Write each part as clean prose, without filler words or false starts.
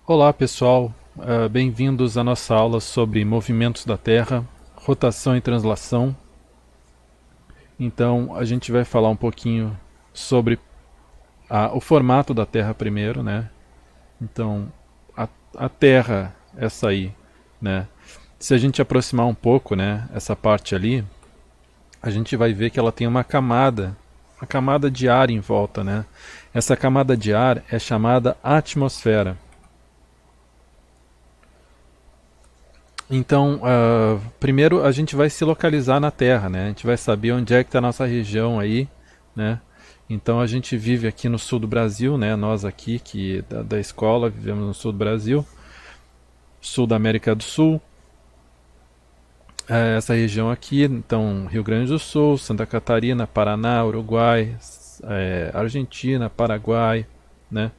Olá pessoal, bem-vindos à nossa aula sobre movimentos da Terra, rotação e translação. Então a gente vai falar um pouquinho sobre o formato da Terra primeiro, né? Então a Terra, essa aí, né? Se a gente aproximar um pouco, né, essa parte ali, a gente vai ver que ela tem uma camada de ar em volta, né? Essa camada de ar é chamada atmosfera. Então, primeiro a gente vai se localizar na Terra, né? A gente vai saber onde é que está a nossa região aí, né? Então a gente vive aqui no sul do Brasil, né? Nós aqui que da escola vivemos no sul do Brasil, sul da América do Sul, essa região aqui, então Rio Grande do Sul, Santa Catarina, Paraná, Uruguai, Argentina, Paraguai, né?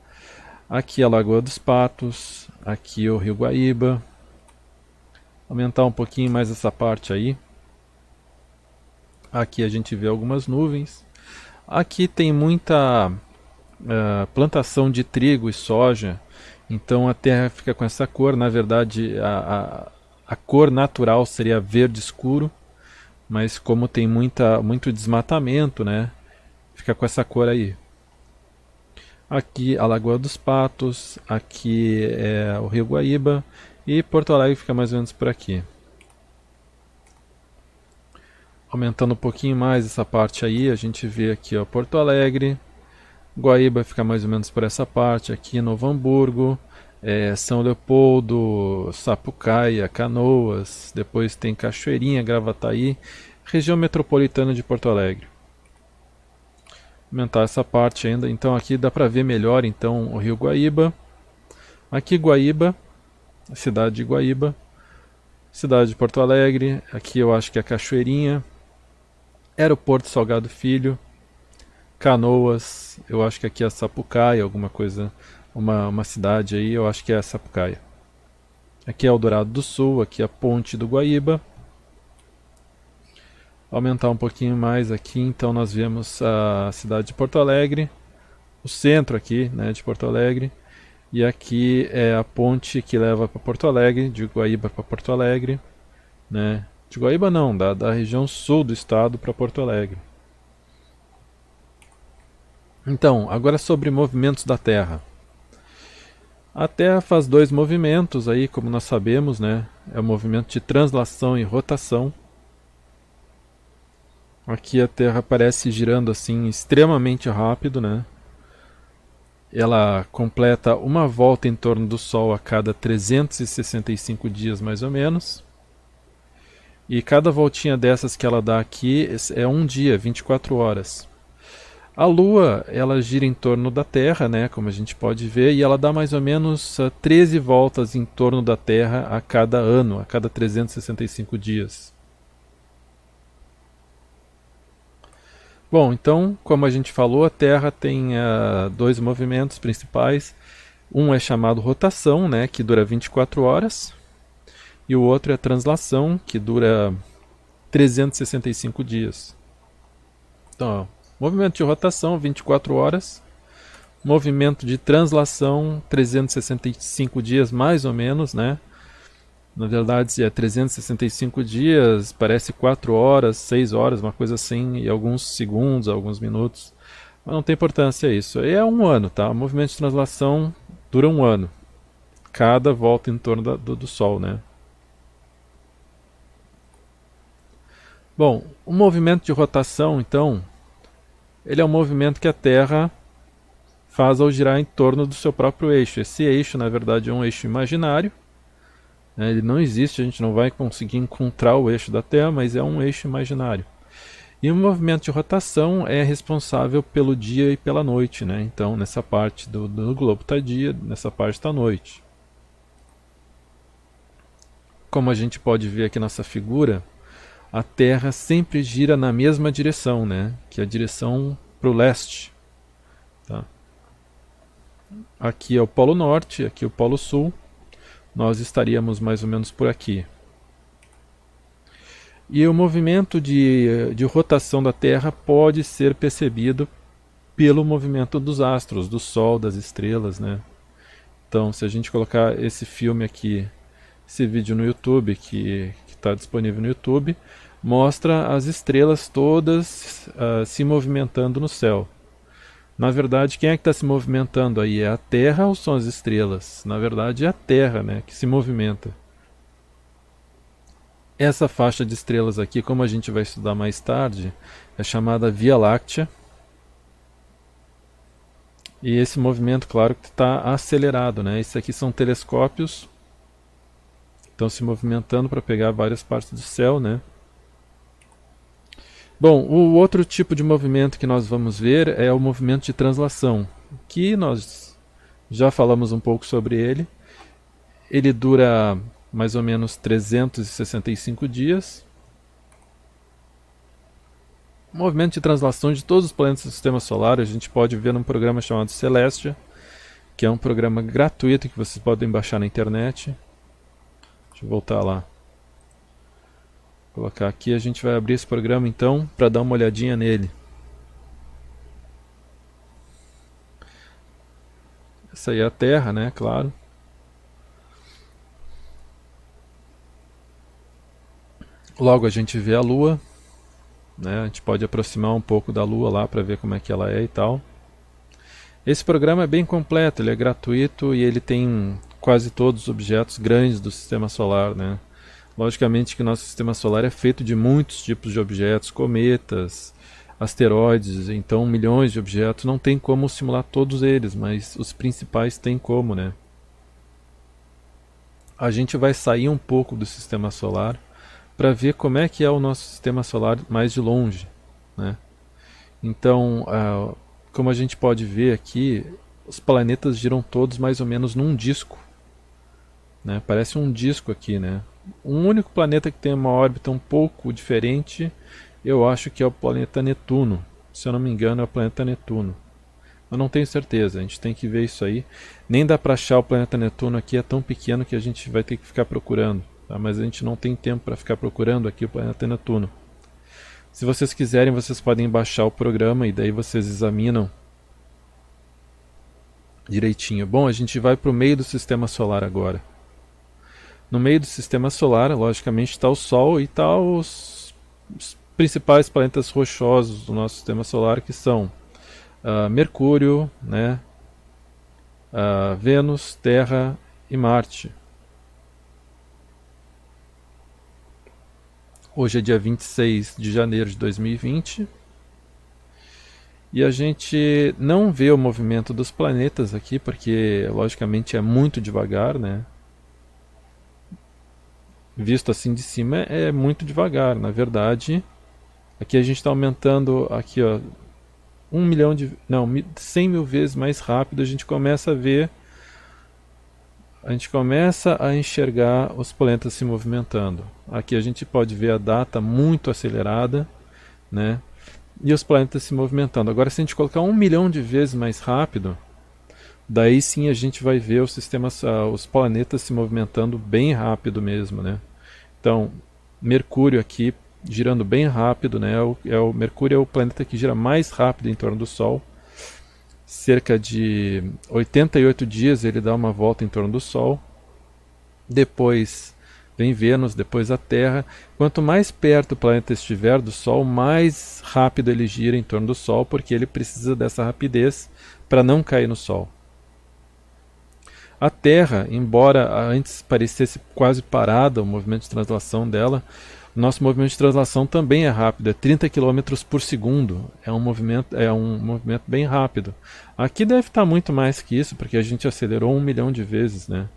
Aqui a Lagoa dos Patos, aqui o Rio Guaíba. Aumentar um pouquinho mais essa parte aí. Aqui a gente vê algumas nuvens. Aqui tem muita plantação de trigo e soja, então a terra fica com essa cor. Na verdade, a cor natural seria verde escuro, mas como tem muito desmatamento, né, fica com essa cor aí. Aqui a Lagoa dos Patos, aqui é o Rio Guaíba e Porto Alegre fica mais ou menos por aqui. Aumentando um pouquinho mais essa parte aí, a gente vê aqui ó, Porto Alegre, Guaíba fica mais ou menos por essa parte, aqui Novo Hamburgo, São Leopoldo, Sapucaia, Canoas, depois tem Cachoeirinha, Gravataí, região metropolitana de Porto Alegre. Aumentar essa parte ainda, então aqui dá para ver melhor então o Rio Guaíba. Aqui Guaíba, a cidade de Guaíba, cidade de Porto Alegre, aqui eu acho que é Cachoeirinha, Aeroporto Salgado Filho, Canoas, eu acho que aqui é Sapucaia, alguma coisa, uma cidade aí, eu acho que é Sapucaia. Aqui é Eldorado do Sul, aqui é a Ponte do Guaíba. Aumentar um pouquinho mais aqui, então nós vemos a cidade de Porto Alegre, o centro aqui, né, de Porto Alegre, e aqui é a ponte que leva para Porto Alegre, de Guaíba para Porto Alegre, né? De Guaíba não, da região sul do estado para Porto Alegre. Então, agora sobre movimentos da Terra. A Terra faz dois movimentos aí, como nós sabemos, né? É o movimento de translação e rotação. Aqui a Terra aparece girando assim extremamente rápido, né? Ela completa uma volta em torno do Sol a cada 365 dias mais ou menos. E cada voltinha dessas que ela dá aqui é um dia, 24 horas. A Lua, ela gira em torno da Terra, né, como a gente pode ver, e ela dá mais ou menos 13 voltas em torno da Terra a cada ano, a cada 365 dias. Bom, então, como a gente falou, a Terra tem dois movimentos principais. Um é chamado rotação, né, que dura 24 horas, e o outro é translação, que dura 365 dias. Então, ó, movimento de rotação, 24 horas. Movimento de translação, 365 dias mais ou menos, né? Na verdade, é 365 dias, parece 4 horas, 6 horas, uma coisa assim, e alguns segundos, alguns minutos. Mas não tem importância isso. E é um ano, tá? O movimento de translação dura um ano. Cada volta em torno do Sol, né? Bom, o movimento de rotação, então, ele é um movimento que a Terra faz ao girar em torno do seu próprio eixo. Esse eixo, na verdade, é um eixo imaginário, né? Ele não existe, a gente não vai conseguir encontrar o eixo da Terra, mas é um eixo imaginário. E o movimento de rotação é responsável pelo dia e pela noite, né? Então, nessa parte do globo está dia, nessa parte está noite. Como a gente pode ver aqui nessa figura, a Terra sempre gira na mesma direção, né? Que é a direção para o leste. Tá? Aqui é o Polo Norte, aqui o Polo Sul. Nós estaríamos mais ou menos por aqui. E o movimento de rotação da Terra pode ser percebido pelo movimento dos astros, do Sol, das estrelas, né? Então, se a gente colocar esse filme aqui, esse vídeo no YouTube, que está disponível no YouTube, mostra as estrelas todas se movimentando no céu. Na verdade, quem é que está se movimentando aí? É a Terra ou são as estrelas? Na verdade, é a Terra, né, que se movimenta. Essa faixa de estrelas aqui, como a gente vai estudar mais tarde, é chamada Via Láctea. E esse movimento, claro, que está acelerado, né? Esses aqui são telescópios, estão se movimentando para pegar várias partes do céu, né? Bom, o outro tipo de movimento que nós vamos ver é o movimento de translação, que nós já falamos um pouco sobre ele. Ele dura mais ou menos 365 dias. O movimento de translação de todos os planetas do Sistema Solar a gente pode ver num programa chamado Celestia, que é um programa gratuito que vocês podem baixar na internet. Deixa eu voltar lá. Vou colocar aqui, a gente vai abrir esse programa então para dar uma olhadinha nele. Essa aí é a Terra, né? Claro. Logo a gente vê a Lua, né? A gente pode aproximar um pouco da Lua lá para ver como é que ela é e tal. Esse programa é bem completo, ele é gratuito e ele tem quase todos os objetos grandes do Sistema Solar, né? Logicamente que o nosso Sistema Solar é feito de muitos tipos de objetos, cometas, asteroides, então milhões de objetos, não tem como simular todos eles, mas os principais tem como, né? A gente vai sair um pouco do Sistema Solar para ver como é que é o nosso Sistema Solar mais de longe, né? Então, como a gente pode ver aqui, os planetas giram todos mais ou menos num disco, né? Parece um disco aqui, né? Um único planeta que tem uma órbita um pouco diferente, eu acho que é o planeta Netuno. Se eu não me engano, é o planeta Netuno. Eu não tenho certeza, a gente tem que ver isso aí. Nem dá para achar o planeta Netuno aqui, é tão pequeno que a gente vai ter que ficar procurando. Tá? Mas a gente não tem tempo para ficar procurando aqui o planeta Netuno. Se vocês quiserem, vocês podem baixar o programa e daí vocês examinam direitinho. Bom, a gente vai para o meio do Sistema Solar agora. No meio do Sistema Solar, logicamente, está o Sol e está os principais planetas rochosos do nosso Sistema Solar, que são Mercúrio, né, Vênus, Terra e Marte. Hoje é dia 26 de janeiro de 2020 e a gente não vê o movimento dos planetas aqui porque logicamente é muito devagar, né? Visto assim de cima é muito devagar. Na verdade, aqui a gente está aumentando aqui, ó, 1 milhão de, não, 100 mil vezes mais rápido. A gente começa a ver, a gente começa a enxergar os planetas se movimentando. Aqui a gente pode ver a data muito acelerada, né? E os planetas se movimentando. Agora, se a gente colocar 1 milhão de vezes mais rápido, daí sim a gente vai ver os planetas se movimentando bem rápido mesmo, né? Então, Mercúrio aqui girando bem rápido, né? Mercúrio é o planeta que gira mais rápido em torno do Sol. Cerca de 88 dias ele dá uma volta em torno do Sol. Depois vem Vênus, depois a Terra. Quanto mais perto o planeta estiver do Sol, mais rápido ele gira em torno do Sol, porque ele precisa dessa rapidez para não cair no Sol. A Terra, embora antes parecesse quase parada o movimento de translação dela, o nosso movimento de translação também é rápido, é 30 km por segundo. É um movimento bem rápido. Aqui deve estar muito mais que isso, porque a gente acelerou 1 milhão de vezes, né?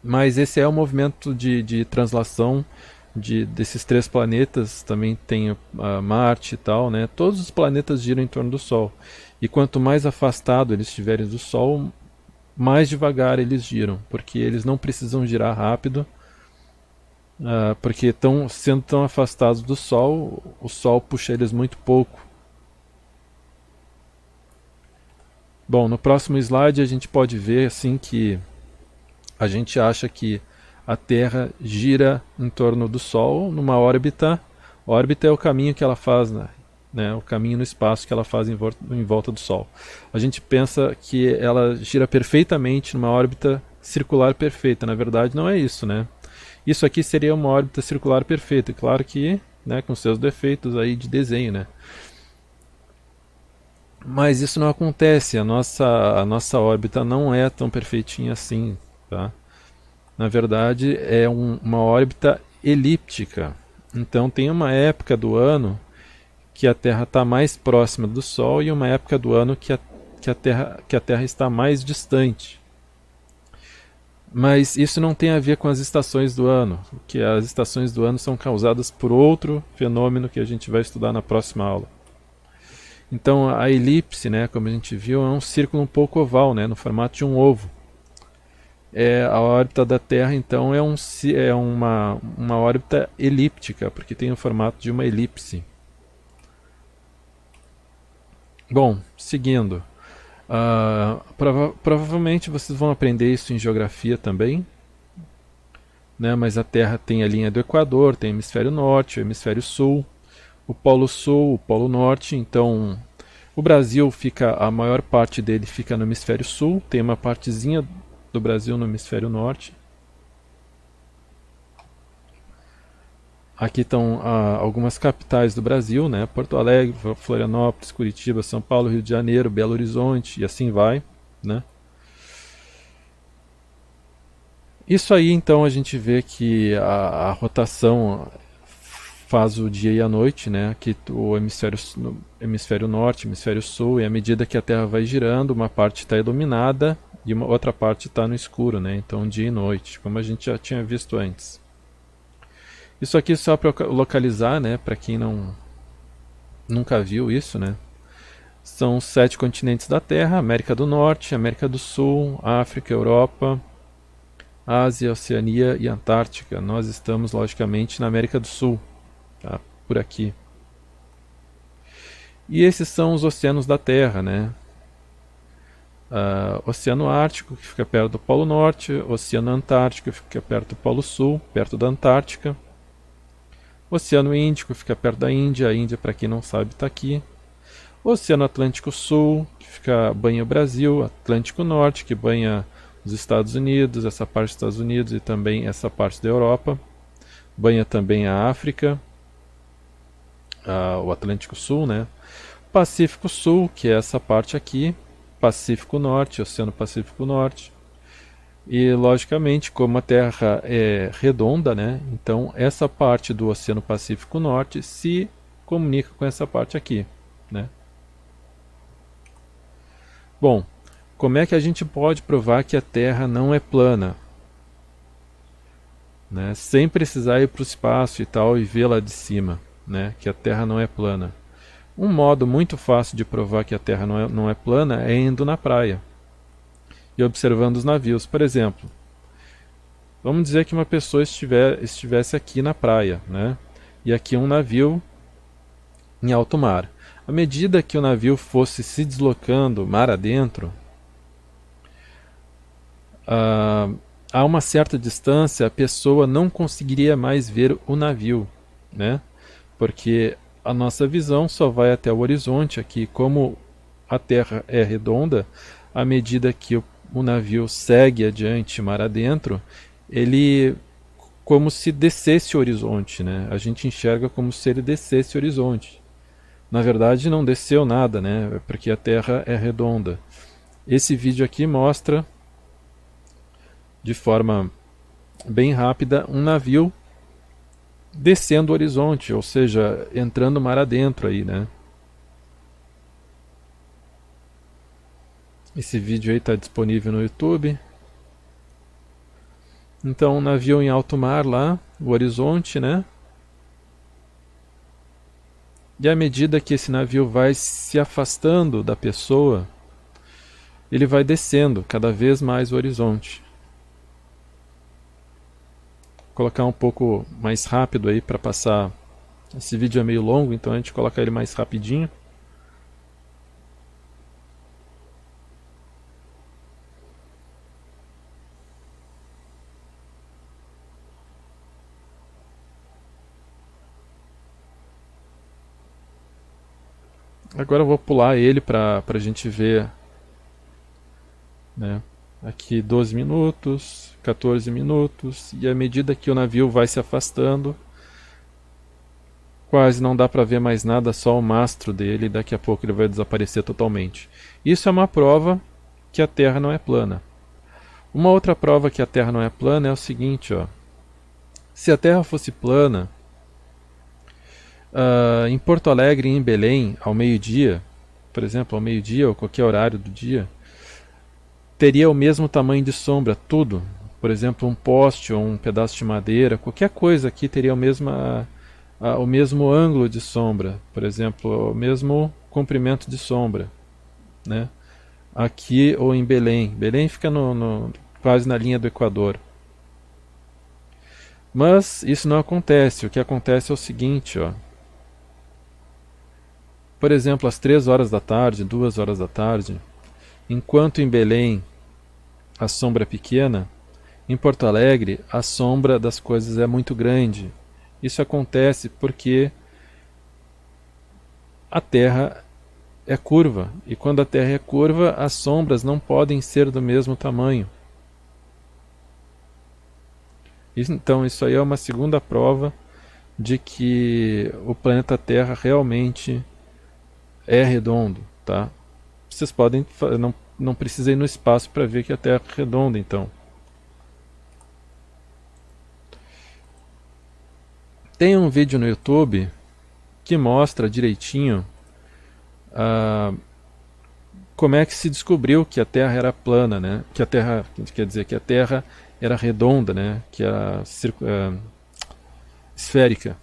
Mas esse é o movimento de translação desses três planetas. Também tem Marte e tal, né? Todos os planetas giram em torno do Sol. E quanto mais afastado eles estiverem do Sol, mais devagar eles giram, porque eles não precisam girar rápido, porque sendo tão afastados do Sol, o Sol puxa eles muito pouco. Bom, no próximo slide a gente pode ver assim que a gente acha que a Terra gira em torno do Sol numa órbita. A órbita é o caminho que ela faz, né, né, o caminho no espaço que ela faz em volta do Sol. A gente pensa que ela gira perfeitamente numa órbita circular perfeita. Na verdade, não é isso, né? Isso aqui seria uma órbita circular perfeita. Claro que, né, com seus defeitos aí de desenho, né? Mas isso não acontece. A nossa órbita não é tão perfeitinha assim, tá? Na verdade, é uma órbita elíptica. Então tem uma época do ano que a Terra está mais próxima do Sol e uma época do ano que a Terra está mais distante. Mas isso não tem a ver com as estações do ano, que as estações do ano são causadas por outro fenômeno que a gente vai estudar na próxima aula. Então a elipse, né, como a gente viu, é um círculo um pouco oval, né, no formato de um ovo. A órbita da Terra, então, é uma órbita elíptica, porque tem o formato de uma elipse. Bom, seguindo. Provavelmente vocês vão aprender isso em geografia também, né? Mas a Terra tem a linha do Equador, tem o hemisfério norte, o hemisfério sul, o polo norte. Então, o Brasil fica, a maior parte dele fica no hemisfério sul, tem uma partezinha do Brasil no hemisfério norte. Aqui estão algumas capitais do Brasil, né? Porto Alegre, Florianópolis, Curitiba, São Paulo, Rio de Janeiro, Belo Horizonte e assim vai, né? Isso aí, então, a gente vê que a rotação faz o dia e a noite, né? Aqui o hemisfério norte, hemisfério sul, e à medida que a Terra vai girando, uma parte está iluminada e uma outra parte está no escuro, né? Então, dia e noite, como a gente já tinha visto antes. Isso aqui só para localizar, né? Para quem nunca viu isso, né? São os 7 continentes da Terra: América do Norte, América do Sul, África, Europa, Ásia, Oceania e Antártica. Nós estamos, logicamente, na América do Sul, tá? Por aqui. E esses são os oceanos da Terra, né? Oceano Ártico, que fica perto do Polo Norte, Oceano Antártico, que fica perto do Polo Sul, perto da Antártica. Oceano Índico, fica perto da Índia. A Índia, para quem não sabe, está aqui. Oceano Atlântico Sul, que banha o Brasil. Atlântico Norte, que banha os Estados Unidos, essa parte dos Estados Unidos e também essa parte da Europa. Banha também a África, o Atlântico Sul, né? Pacífico Sul, que é essa parte aqui. Pacífico Norte, Oceano Pacífico Norte. E, logicamente, como a Terra é redonda, né? Então essa parte do Oceano Pacífico Norte se comunica com essa parte aqui, né? Bom, como é que a gente pode provar que a Terra não é plana, né? Sem precisar ir para o espaço e tal e ver lá de cima, né? Que a Terra não é plana. Um modo muito fácil de provar que a Terra não é plana é indo na praia e observando os navios. Por exemplo, vamos dizer que uma pessoa estivesse aqui na praia, né? E aqui um navio em alto mar. À medida que o navio fosse se deslocando mar adentro, a uma certa distância a pessoa não conseguiria mais ver o navio, né? Porque a nossa visão só vai até o horizonte aqui, como a Terra é redonda, à medida que o navio segue adiante mar adentro, ele como se descesse o horizonte, né? A gente enxerga como se ele descesse o horizonte. Na verdade, não desceu nada, né? Porque a Terra é redonda. Esse vídeo aqui mostra, de forma bem rápida, um navio descendo o horizonte, ou seja, entrando mar adentro aí, né? Esse vídeo aí está disponível no YouTube. Então, um navio em alto mar lá, o horizonte, né? E à medida que esse navio vai se afastando da pessoa, ele vai descendo cada vez mais o horizonte. Vou colocar um pouco mais rápido aí para passar. Esse vídeo é meio longo, então a gente coloca ele mais rapidinho. Agora eu vou pular ele para a gente ver, né? Aqui 12 minutos, 14 minutos, e à medida que o navio vai se afastando, quase não dá para ver mais nada, só o mastro dele, e daqui a pouco ele vai desaparecer totalmente. Isso é uma prova que a Terra não é plana. Uma outra prova que a Terra não é plana é o seguinte, ó. Se a Terra fosse plana, em Porto Alegre e em Belém, ao meio-dia, por exemplo, ao meio-dia ou qualquer horário do dia, teria o mesmo tamanho de sombra, tudo. Por exemplo, um poste ou um pedaço de madeira, qualquer coisa aqui teria o mesmo ângulo de sombra, por exemplo, o mesmo comprimento de sombra, né? Aqui ou em Belém. Belém fica quase na linha do Equador. Mas isso não acontece. O que acontece é o seguinte, ó. Por exemplo, às 3 horas da tarde, 2 horas da tarde, enquanto em Belém a sombra é pequena, em Porto Alegre a sombra das coisas é muito grande. Isso acontece porque a Terra é curva, e quando a Terra é curva, as sombras não podem ser do mesmo tamanho. Então, isso aí é uma segunda prova de que o planeta Terra realmente é redondo, tá? Vocês podem, não precisa ir no espaço para ver que a Terra é redonda, então. Tem um vídeo no YouTube que mostra direitinho como é que se descobriu que a Terra era plana, né? Que a Terra, quer dizer, que a Terra era redonda, né? Que era esférica.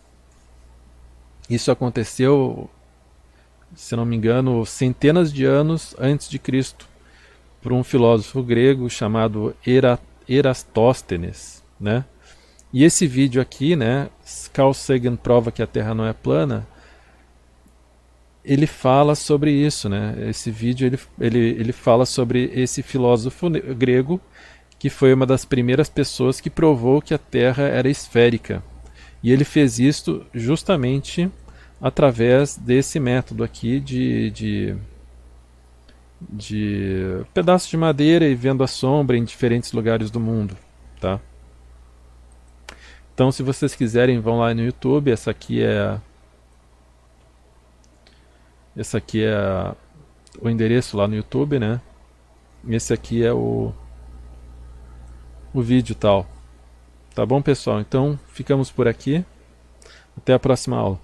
Isso aconteceu, se não me engano, centenas de anos antes de Cristo, por um filósofo grego chamado Eratóstenes, né? E esse vídeo aqui, né, Carl Sagan prova que a Terra não é plana, ele fala sobre isso, né? Esse vídeo ele fala sobre esse filósofo grego que foi uma das primeiras pessoas que provou que a Terra era esférica. E ele fez isso justamente através desse método aqui de pedaços de madeira e vendo a sombra em diferentes lugares do mundo, tá? Então, se vocês quiserem, vão lá no YouTube. Essa aqui é o endereço lá no YouTube, né? Esse aqui é o vídeo tal. Tá bom, pessoal? Então, ficamos por aqui. Até a próxima aula.